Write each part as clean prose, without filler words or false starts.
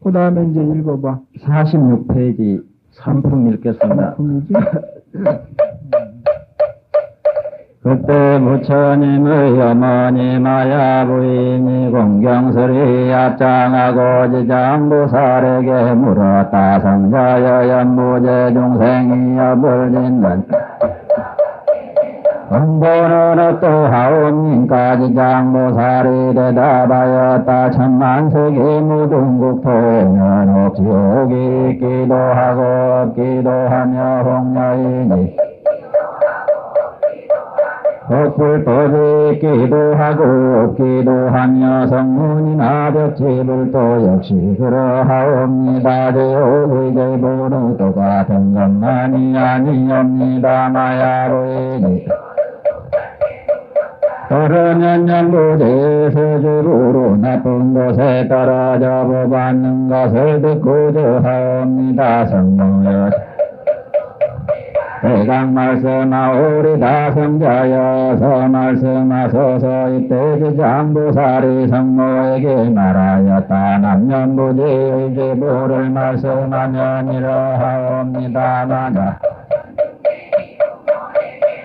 그 다음에 이제 읽어봐. 46페이지 3품 읽겠습니다. 품이지? 그때 부처님의 어머니 마야 부인이 공경스리 합장하고 지장보살에게 물었다. 성자여 연무제 중생이 업을 짓는 공부는 어떠하옵니까? 지장보살이 대답하였다. 천만세계 무등국토에는 없지옥이 있기도 하고 없기도 하며 홍녀이니 헛불법이 있기도 하고 없기도 하며 성문이나 벽지불도 역시 그러하옵니다. 지옥의 제보는 똑같은 것만이 아니옵니다. 마야부인이 그러면 연구제에서 주로 나쁜 곳에 떨어져 보받는 것을 듣고자 하옵니다. 성모여 대강 말씀하오리다. 성자여서 말씀하소서. 이때 지장보살이 성모에게 말하였다. 남년부지의 제보를 말씀하면 이러하옵니다. 만약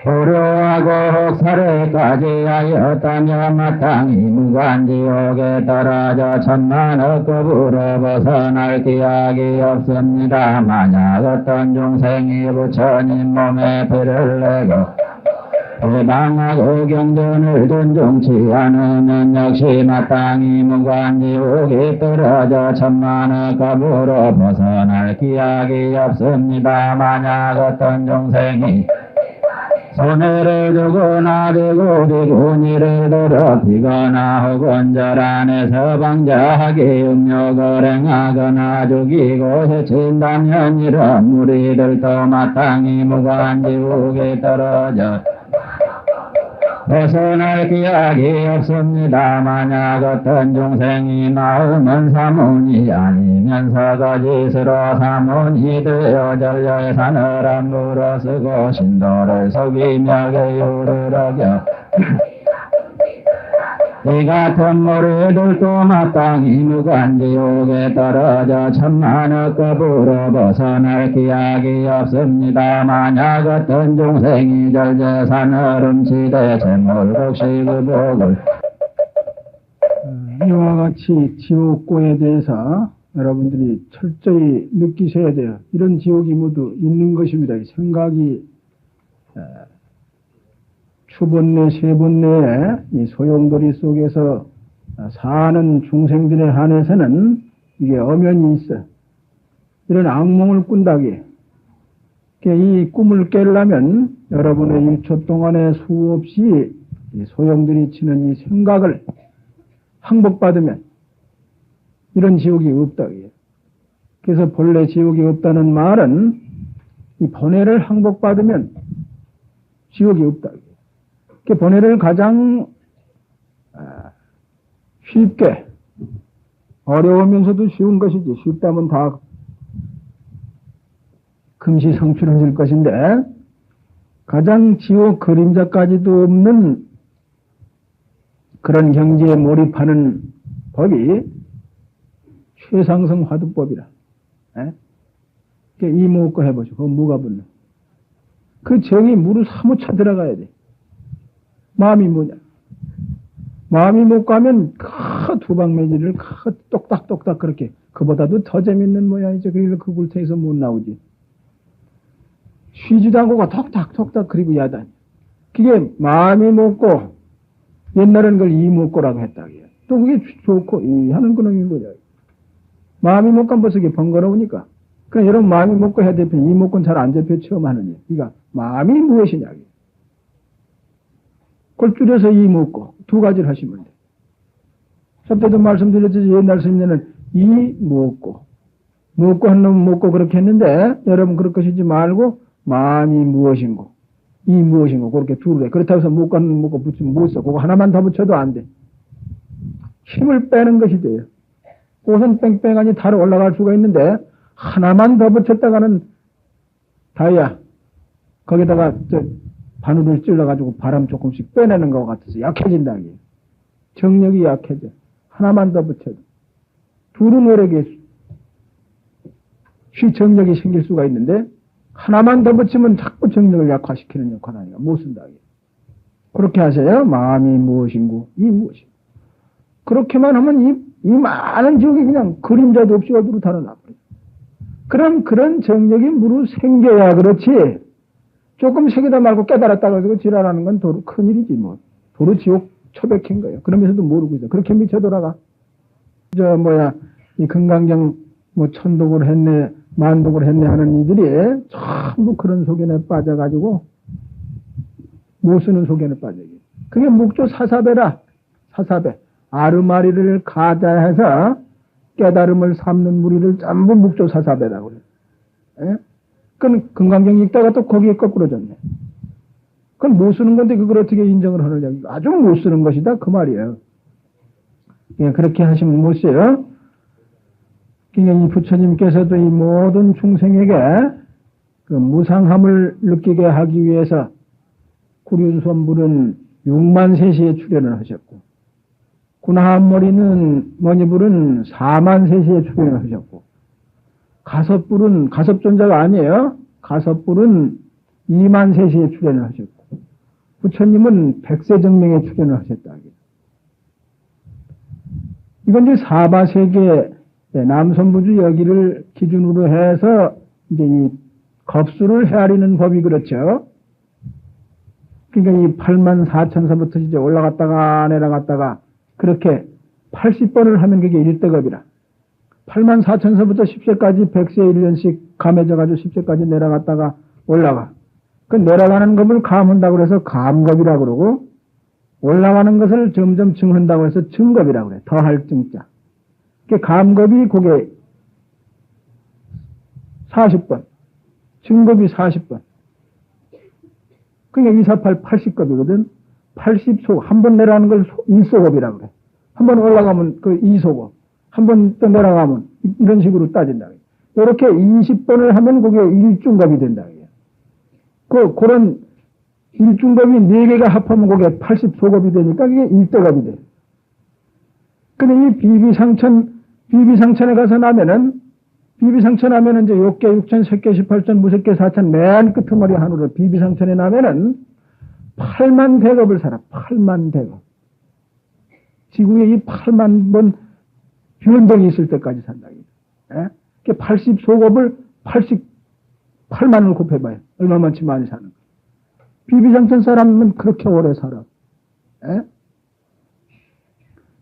불효하고 혹사례까지 하였다면 마땅히 무간지옥에 떨어져 천만억급으로 벗어날 기약이 없습니다. 만약 어떤 중생이 부처님 몸에 피를 내고 해방하고 경전을 존중치 않으면 역시 마땅히 무간지옥에 떨어져 천만억급으로 벗어날 기약이 없습니다. 만약 어떤 중생이 손해를 주거나 대고리군이를 더럽히거나 혹은 절 안에서 방자하게 음욕을 행하거나 죽이고 해친다면 이런 무리들도 마땅히 무간지옥에 떨어져 벗어날 기약이 없습니다. 만약 어떤 중생이 마음은 사문이 아니면서 거짓으로 사문이 되어 전려의 산을 물어쓰고 신도를 속이며 계율을 어겨 이 같은 무리들도 마땅히 무간지옥에 떨어져 천만억급으로 벗어날 기약이 없습니다. 만약 어떤 중생이 절제산을 훔치되 재물국시 그 복을 이와 같이 지옥고에 대해서 여러분들이 철저히 느끼셔야 돼요. 이런 지옥이 모두 있는 것입니다. 이 생각이 추번뇌, 세번뇌의 이 소용돌이 속에서 사는 중생들에 한해서는 이게 엄연히 있어. 이런 악몽을 꾼다기에 이 꿈을 깨려면 여러분의 1초 동안에 수없이 이 소용돌이 치는 이 생각을 항복받으면 이런 지옥이 없다기에. 그래서 본래 지옥이 없다는 말은 이 번뇌를 항복받으면 지옥이 없다기에. 그 번뇌를 가장 쉽게, 어려우면서도 쉬운 것이지. 쉽다면 다 금시 성취해질 것인데 가장 지옥 그림자까지도 없는 그런 경지에 몰입하는 법이 최상승 화두법이라. 이목고 해보죠. 그거 무가 붙는. 그 정이 무로 사무쳐 들어가야 돼. 마음이 뭐냐? 마음이 못 가면 두방매질을 똑딱똑딱 그렇게 그보다도 더 재밌는 모양이죠. 그래서 그 굴탱에서 못 나오지. 쉬지도 않고 톡탁톡탁 그리고 야단. 그게 마음이 먹고 옛날에는 그걸 이목고라고 했다. 또 그게 좋고 이 하는 그놈이 뭐냐? 마음이 못 가면 벌써 이게 번거로우니까. 그러니까 여러분 마음이 먹고 해야 되면 이목고는 잘 안 잡혀 처음 하는 일. 그러니까 마음이 무엇이냐? 그걸 줄여서 이목고 두 가지를 하시면 돼. 저때도 말씀드렸듯이 옛날 스님들은 이목고 먹고 한 놈은 먹고 그렇게 했는데 여러분 그럴 것이지 말고 마음이 무엇인고 이 무엇인고 그렇게 둘을 해. 그렇다고 해서 먹고 한 놈 먹고 붙이면 못 써. 그거 하나만 더 붙여도 안 돼. 힘을 빼는 것이 돼요. 꽃은 뺑뺑하니 달에 올라갈 수가 있는데 하나만 더 붙였다가는 다야 거기다가 바늘을 찔러가지고 바람 조금씩 빼내는 것 같아서 약해진다. 정력이 약해져. 하나만 더 붙여도. 둘은 오래게 정력이 생길 수가 있는데 하나만 더 붙이면 자꾸 정력을 약화시키는 역할 아니야. 못 쓴다. 그렇게 하세요. 마음이 무엇인고 이 무엇인고. 그렇게만 하면 이 많은 지옥이 그냥 그림자도 없이 어디로 달아나버려. 그럼 그런 정력이 무릇 생겨야 그렇지. 조금 새기다 말고 깨달았다 그러고 지랄하는 건 도로 큰일이지 뭐. 도로 지옥 처백힌 거예요. 그러면서도 모르고 있어. 그렇게 미쳐 돌아가. 이 금강경 천독을 했네, 만독을 했네 하는 이들이 전부 그런 속견에 빠져가지고 못 쓰는 속견에 빠져요. 그게 묵조 사사배라. 사사배. 아르마리를 가다해서 깨달음을 삼는 무리를 전부 묵조 사사배라고 그래요. 예? 그건 금강경 읽다가 또 거기에 거꾸로 졌네. 그건 못 쓰는 건데 그걸 어떻게 인정을 하느냐. 아주 못 쓰는 것이다. 그 말이에요. 예, 그렇게 하시면 못 써요. 이 부처님께서도 이 모든 중생에게 그 무상함을 느끼게 하기 위해서 구륜선불은 6만 세시에 출연을 하셨고, 구나한머리는 머니불은 4만 세시에 출연을 하셨고, 가섭불은, 가섭존자가 아니에요. 가섭불은 2만 세시에 출연을 하셨고, 부처님은 백세정명에 출연을 하셨다. 이건 이제 사바세계 남선부주 여기를 기준으로 해서 이제 이 겁수를 헤아리는 법이 그렇죠. 그러니까 이 84,000서부터 이제 올라갔다가 내려갔다가 그렇게 80번을 하면 그게 1대급이라. 84,000서부터 10세까지 100세 1년씩 감해져가지고 10세까지 내려갔다가 올라가. 그 내려가는 법을 감한다고 해서 감겁이라고 그러고, 올라가는 것을 점점 증한다고 해서 증겁이라고 그래. 더할 증자. 그 감겁이 그게 40번. 증겁이 40번. 그게 248, 80겁이거든. 80소, 한 번 내려가는 걸 1소겁이라고 그래. 한 번 올라가면 그 2소겁. 한 번 또 내려가면 이런 식으로 따진다. 이렇게 20번을 하면 그게 1중겁이 된다. 그런 1중겁이 4개가 합하면 그게 80소겁이 되니까 그게 1대겁이 돼. 근데 이 비비상천에 가서 나면은, 비비상천 하면은 이제 6개, 6천, 색개, 18천, 무색개, 4천, 맨 끝머리 한으로 비비상천에 나면은 8만 대겁을 살아. 8만 대겁. 지구에 이 8만 번 변동이 있을 때까지 산다. 예? 80소겁을 88만을 곱해봐요. 얼마만치 많이 사는 거예요. 비비상천 사람은 그렇게 오래 살아. 예?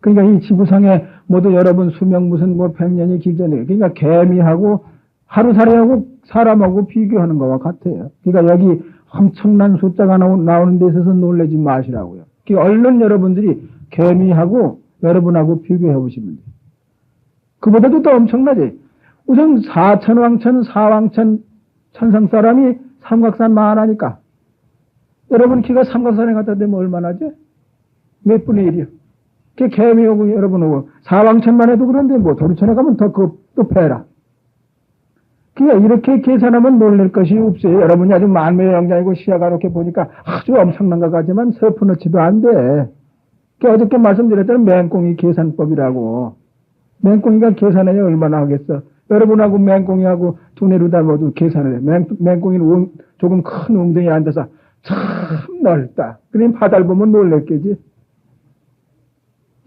그러니까 이 지구상에 모두 여러분 수명 무슨 100년이 길잖아요. 그러니까 개미하고 하루살이하고 사람하고 비교하는 것과 같아요. 그러니까 여기 엄청난 숫자가 나오는 데 있어서 놀라지 마시라고요. 그러니까 얼른 여러분들이 개미하고 여러분하고 비교해 보시면 돼요. 그보다도 더 엄청나지. 우선 사천왕천, 사왕천 천상 사람이 삼각산 만하니까. 여러분 키가 삼각산에 갖다 대면 얼마나지? 몇 분의 1이요? 그 개미 오고 여러분 오고 사왕천만 해도 그런데 뭐 도리천에 가면 더 또 패라. 그러니까 이렇게 계산하면 놀랄 것이 없어요. 여러분이 아주 만매의 영장이고 시야가 이렇게 보니까 아주 엄청난 것 같지만 서푼어치도 안 돼. 어저께 말씀드렸던 맹꽁이 계산법이라고. 맹꽁이가 계산해야 얼마나 하겠어. 여러분하고 맹꽁이하고 두뇌로 다 모두 계산을 해. 맹꽁이는 조금 큰 웅덩이에 앉아서 참 넓다. 그럼 바다를 보면 놀랬겠지.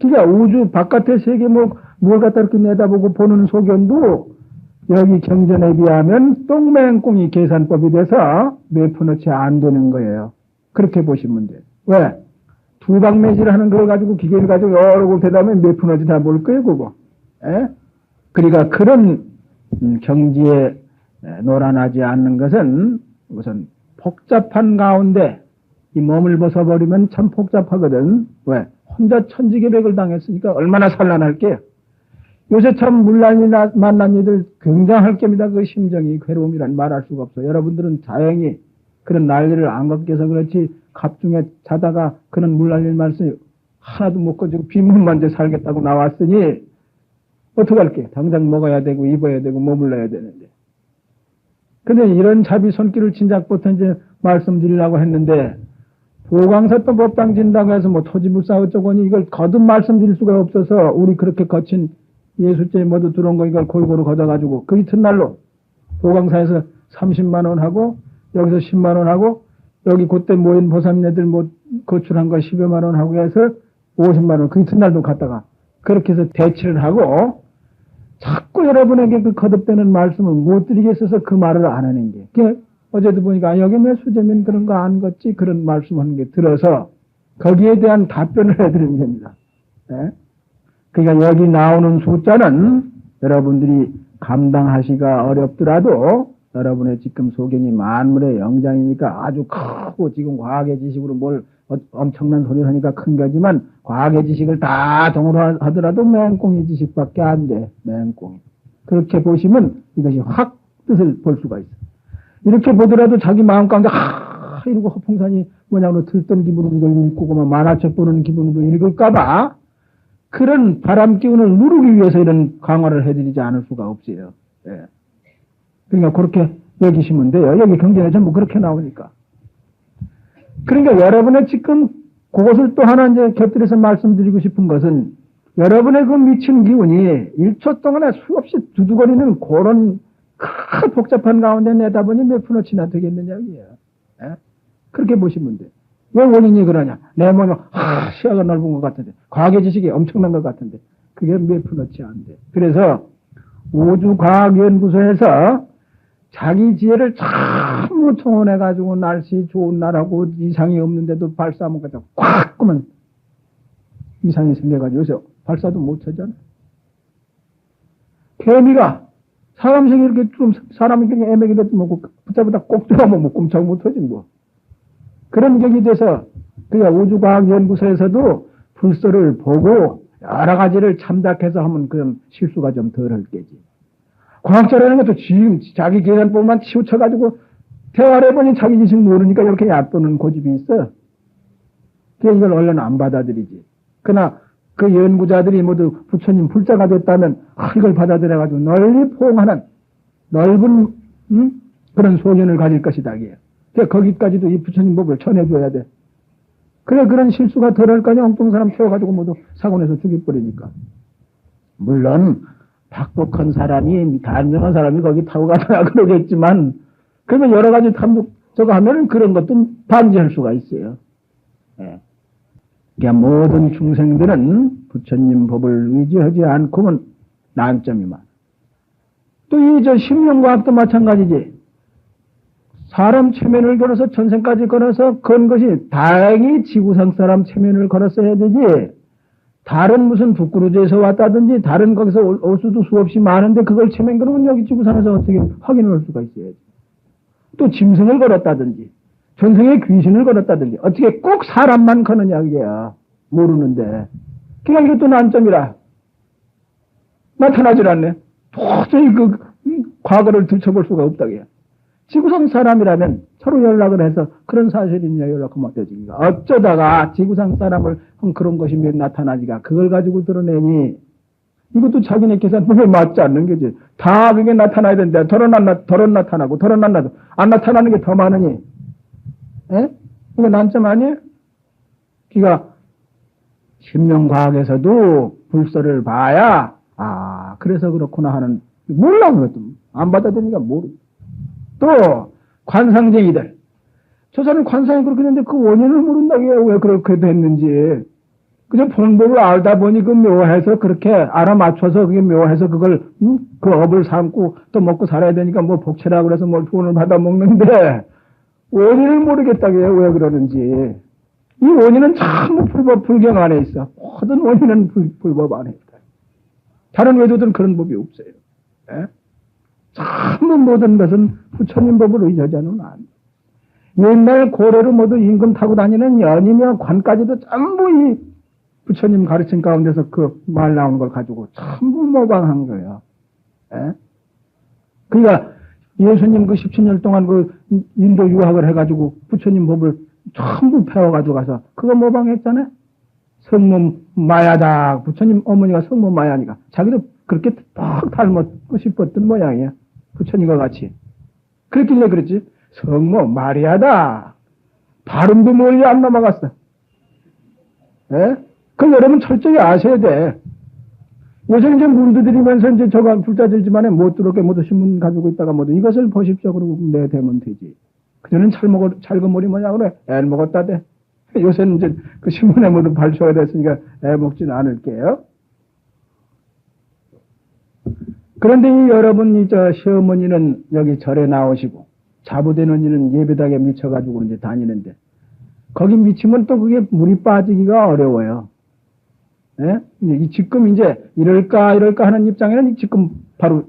그러니까 우주 바깥의 세계 뭘 갖다 이렇게 내다보고 보는 소견도 여기 경전에 비하면 똥맹꽁이 계산법이 돼서 몇 푼어치 안 되는 거예요. 그렇게 보시면 돼요. 왜? 두방매질 하는 걸 가지고 기계를 가지고 여러 곳 대다면 몇 푼어치 다 볼 거예요, 그거. 에? 그러니까 그런 경지에 놀아나지 않는 것은 우선 복잡한 가운데 이 몸을 벗어버리면 참 복잡하거든. 왜? 혼자 천지개벽을 당했으니까 얼마나 산란할게요. 요새 참 물난이 만난 이들 굉장할 겁니다. 그 심정이 괴로움이란 말할 수가 없어. 여러분들은 다행히 그런 난리를 안 겪어서 그렇지 갑중에 자다가 그런 물난리를 말씀 하나도 못 가지고 빈문만 돼 살겠다고 나왔으니 어떡할게. 당장 먹어야 되고 입어야 되고 머물러야 되는데. 근데 이런 자비 손길을 진작부터 이제 말씀드리려고 했는데 보강사또 법당 진다고 해서 토지불사 어쩌고니 이걸 거듭 말씀드릴 수가 없어서 우리 그렇게 거친 예수죄에 모두 들어온 거 이걸 골고루 걷어가지고 그 이튿날로 도강사에서 30만 원 하고 여기서 10만 원 하고 여기 그때 모인 보살님들 뭐 거출한 거 10여만 원 하고 해서 50만 원 그 이튿날도 갔다가 그렇게 해서 대치를 하고 자꾸 여러분에게 그 거듭되는 말씀을 못 드리겠어서 그 말을 안 하는 게. 어제도 보니까 여기 내 수재면 그런 거 안 걷지 그런 말씀하는 게 들어서 거기에 대한 답변을 해드리는 겁니다. 예? 그러니까 여기 나오는 숫자는 여러분들이 감당하시기가 어렵더라도 여러분의 지금 소견이 만물의 영장이니까 아주 크고 지금 과학의 지식으로 뭘 엄청난 소리를 하니까 큰 거지만 과학의 지식을 다 동으로 하더라도 맹꽁이 지식밖에 안 돼. 맹꽁이. 그렇게 보시면 이것이 확 뜻을 볼 수가 있어. 이렇게 보더라도 자기 마음 가운데 이러고 허풍산이 뭐냐고 들던 기분으로 이걸 읽고 그만 만화책 보는 기분으로 읽을까봐 그런 바람 기운을 누르기 위해서 이런 강화를 해드리지 않을 수가 없어요. 예. 그러니까 그렇게 여기시면 돼요. 여기 경전에 전부 그렇게 나오니까. 그러니까 여러분의 지금 그것을 또 하나 이제 곁들여서 말씀드리고 싶은 것은 여러분의 그 미친 기운이 1초 동안에 수없이 두두거리는 그런 큰 복잡한 가운데 내다보니 몇 푼어치나 되겠느냐고요. 예? 그렇게 보시면 돼요. 왜 원인이 그러냐? 내 몸은 시야가 넓은 것 같은데 과학의 지식이 엄청난 것 같은데 그게 몇 푼어치 안 돼. 그래서 우주과학연구소에서 자기 지혜를 전부 총원해가지고 날씨 좋은 날하고 이상이 없는데도 발사하면 갖다 꽉 끄면 이상이 생겨가지고 요새 발사도 못 하잖아. 개미가 사람식이 이렇게 좀 사람이 그냥 애매기도 먹고 붙잡으다 꼭 들어가면 뭐 꼼짝 못 하지 뭐. 그런 격이 돼서 그러니까 우주과학연구소에서도 불소를 보고 여러 가지를 참작해서 하면 그런 실수가 좀 덜할 게지. 과학자라는 것도 지금 자기 계산법만 치우쳐가지고 대화를 해보니 자기 지식 모르니까 이렇게 얕도는 고집이 있어. 그래서 이걸 얼른 안 받아들이지. 그러나 그 연구자들이 모두 부처님 불자가 됐다면 이걸 받아들여가지고 널리 포옹하는 넓은 그런 소견을 가질 것이다. 그래서 거기까지도 이 부처님 법을 전해줘야 돼. 그래 그런 실수가 덜할 거냐. 엉뚱 사람 태워가지고 모두 사고 내서 죽여버리니까. 물론 박독한 사람이 단정한 사람이 거기 타고 가다가 그러겠지만 그러면 여러 가지 탐욕 저거 하면은 그런 것도 방지할 수가 있어요. 예. 그러니까 모든 중생들은 부처님 법을 의지하지 않고는 난점이 많아. 또 이 저 심령과학도 마찬가지지. 사람 체면을 걸어서 전생까지 걸어서 건 것이 다행히 지구상 사람 체면을 걸었어야 되지. 다른 무슨 북구루제에서 왔다든지 다른 거기서 올 수도 수없이 많은데 그걸 체면 걸으면 여기 지구상에서 어떻게 확인을 할 수가 있어야지. 또 짐승을 걸었다든지 전생에 귀신을 걸었다든지 어떻게 꼭 사람만 거느냐 그게야. 모르는데. 그러니까 이것도 난점이라. 나타나질 않네. 도저히 그 과거를 들춰볼 수가 없다 그야. 지구상 사람이라면 서로 연락을 해서 그런 사실이 있냐 연락하면 어떠지기가. 어쩌다가 지구상 사람을 한 그런 것이 몇 나타나지가 그걸 가지고 드러내니 이것도 자기네 계산법에 맞지 않는 거지. 다 그게 나타나야 되는데 덜은 나타나고 덜은 안 나타나는 게 더 많으니. 에? 이거 난점 아니에요? 그러니까 심령과학에서도 불서를 봐야 그래서 그렇구나 하는 몰라 그것도 안 받아들이니까 모르. 또 관상쟁이들 저 사람이 관상이 그렇게 됐는데 그 원인을 모른다고요. 왜 그렇게 됐는지. 그냥 본법을 알다 보니 그 묘해서 그렇게 알아맞춰서 그게 묘해서 그걸 그 업을 삼고 또 먹고 살아야 되니까 뭐 복채라고 그래서 뭐 돈을 받아 먹는데 원인을 모르겠다고요. 왜 그러는지. 이 원인은 전부 불경 안에 있어. 모든 원인은 불법 안에 있다. 다른 외도들은 그런 법이 없어요. 예? 전부 모든 것은 부처님 법을 의지하지는 않아. 옛날 고래로 모두 임금 타고 다니는 연이며 관까지도 전부 이 부처님 가르친 가운데서 그 말 나오는 걸 가지고 전부 모방한 거예요. 예? 그러니까 예수님 그 17년 동안 그 인도 유학을 해가지고 부처님 법을 전부 배워가지고 가서 그거 모방했잖아요. 성모 마야다. 부처님 어머니가 성모 마야니까 자기도 그렇게 딱 닮고 싶었던 모양이야. 부처님과 같이. 그랬길래 그랬지. 성모 마리아다. 발음도 멀리 안 넘어갔어. 예? 그걸 여러분 철저히 아셔야 돼. 요새 이제 물두드리면서 이제 저가 불자들지만에 못 들어오게 모두 신문 가지고 있다가 모두 이것을 보십시오. 그러고 내대면 되지. 그전엔 찰거 머리 뭐냐 그래. 애 먹었다대. 요새는 이제 그 신문에 모두 발표가 됐으니까 애 먹진 않을게요. 그런데 이 여러분, 저 시어머니는 여기 절에 나오시고, 자부된 언니는 예배당에 미쳐가지고 이제 다니는데, 거기 미치면 또 그게 물이 빠지기가 어려워요. 예? 지금 이제 이럴까 하는 입장에는 지금 바로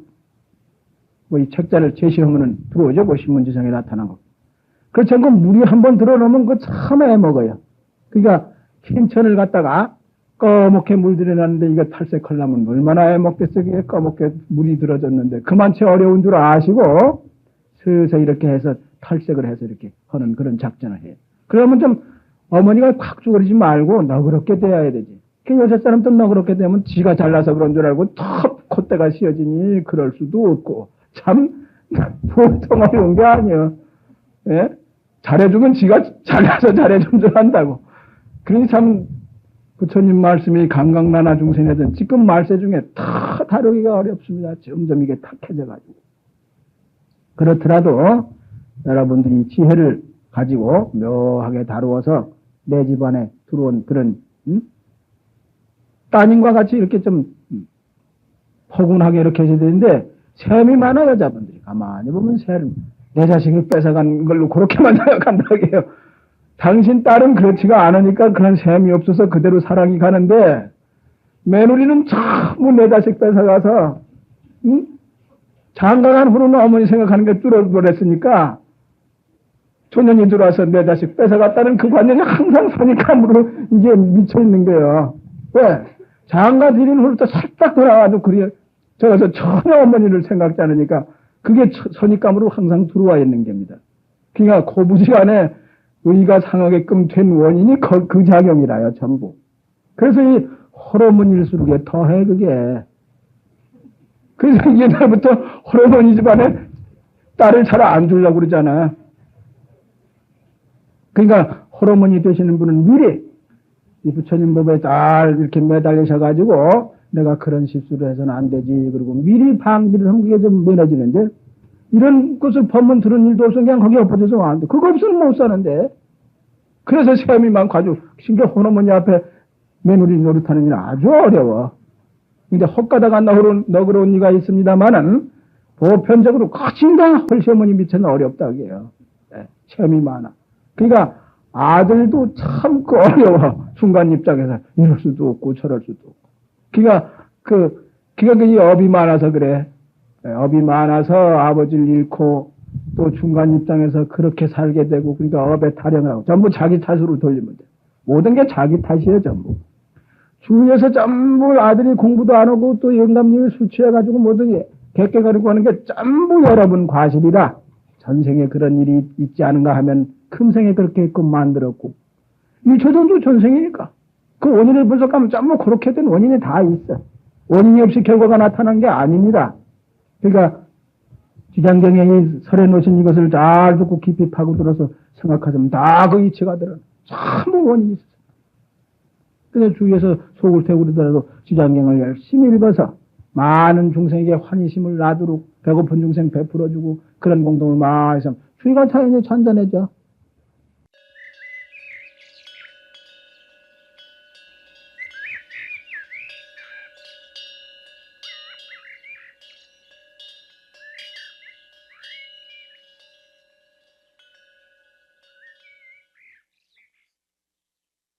뭐 이 책자를 제시하면은 들어오죠. 그 신문지상에 나타난 거. 그렇지 않고 물이 한번 들어놓으면 그 참 애먹어요. 그러니까 흰천을 갖다가 꺼멓게 물들여놨는데 이거 탈색하려면 얼마나 애먹겠어. 그게 꺼멓게 물이 들어졌는데 그만치 어려운 줄 아시고 슬슬 이렇게 해서 탈색을 해서 이렇게 하는 그런 작전을 해요. 그러면 좀 어머니가 콱 죽어리지 말고 너그럽게 대해야 되지. 그 여자 사람도 너그럽게 되면 지가 잘나서 그런 줄 알고 턱 콧대가 씌어지니 그럴 수도 없고 참 보통 어려운 게 아니야. 예? 잘해주면 지가 잘나서 잘해준 줄 안다고. 그러니 참 부처님 말씀이 감각나나 중생이든 지금 말세 중에 다 다루기가 어렵습니다. 점점 이게 탁해져가지고. 그렇더라도 여러분들이 지혜를 가지고 묘하게 다루어서 내 집안에 들어온 그런 따님과 같이 이렇게 좀 포근하게 이렇게 해야 되는데 셈이 많아 여자분들이. 가만히 보면 내 자식을 뺏어간 걸로 그렇게만 생각한다고 해요. 당신 딸은 그렇지가 않으니까 그런 셈이 없어서 그대로 사랑이 가는데 며느리는 전부 내 자식 뺏어가서 장가간 후로는 어머니 생각하는 게 뚫어버렸으니까 초년이 들어와서 내 자식 뺏어갔다는 그 관념이 항상 선입감으로 이제 미쳐있는 거예요. 왜? 장가 들인 후로부터 살짝 돌아와도 그래 저래서 전혀 어머니를 생각지 않으니까 그게 선입감으로 항상 들어와 있는 겁니다. 그러니까 고부지간에 의가 상하게끔 된 원인이 그 작용이라요, 전부. 그래서 이 호르몬일수록에 더해, 그게. 그래서 옛날부터 호르몬이 집안에 딸을 잘 안 주려고 그러잖아. 그러니까 호르몬이 되시는 분은 미리 이 부처님 법에 잘 이렇게 매달리셔가지고 내가 그런 실수를 해서는 안 되지. 그리고 미리 방지를 하면 그게 좀 면해지는데 이런 것을 법문 들은 일도 없어. 그냥 거기 엎어져서 안 돼. 그거 없으면 못 사는데. 그래서 시험이 많고 신경 호르몬이 앞에 며느리 노릇하는 일은 아주 어려워. 근데 헛가다가 너그러운 이가 있습니다만은 보편적으로 거진다 헐 시어머니 밑에는 어렵다 그게요. 네, 시험이 많아. 그러니까 아들도 참 어려워. 중간 입장에서 이럴 수도 없고 저럴 수도 없고. 그러니까 이 업이 많아서 그래. 업이 많아서 아버지를 잃고 또 중간 입장에서 그렇게 살게 되고 그러니까 업에 타령을 하고 전부 자기 탓으로 돌리면 돼. 모든 게 자기 탓이에요 전부. 주위에서 전부 아들이 공부도 안 하고 또 영감님이 술 취해가지고 모든 객객거리고 하는 게 전부 여러분 과실이라 전생에 그런 일이 있지 않은가 하면 금생에 그렇게 있고 만들었고 이 조선도 전생이니까 그 원인을 분석하면 전부 그렇게 된 원인이 다 있어. 원인이 없이 결과가 나타난 게 아닙니다. 그러니까 지장경에 이 설해 놓으신 이것을 잘 듣고 깊이 파고들어서 생각하자면 다 그 이치가 들어. 전부 원인이 있어. 그래서 주위에서 속을 태우고 그러더라도 지장경을 열심히 읽어서 많은 중생에게 환희심을 놔두고 배고픈 중생 베풀어주고 그런 공동을 많이 해서 주의가 다 이제 잔잔해져.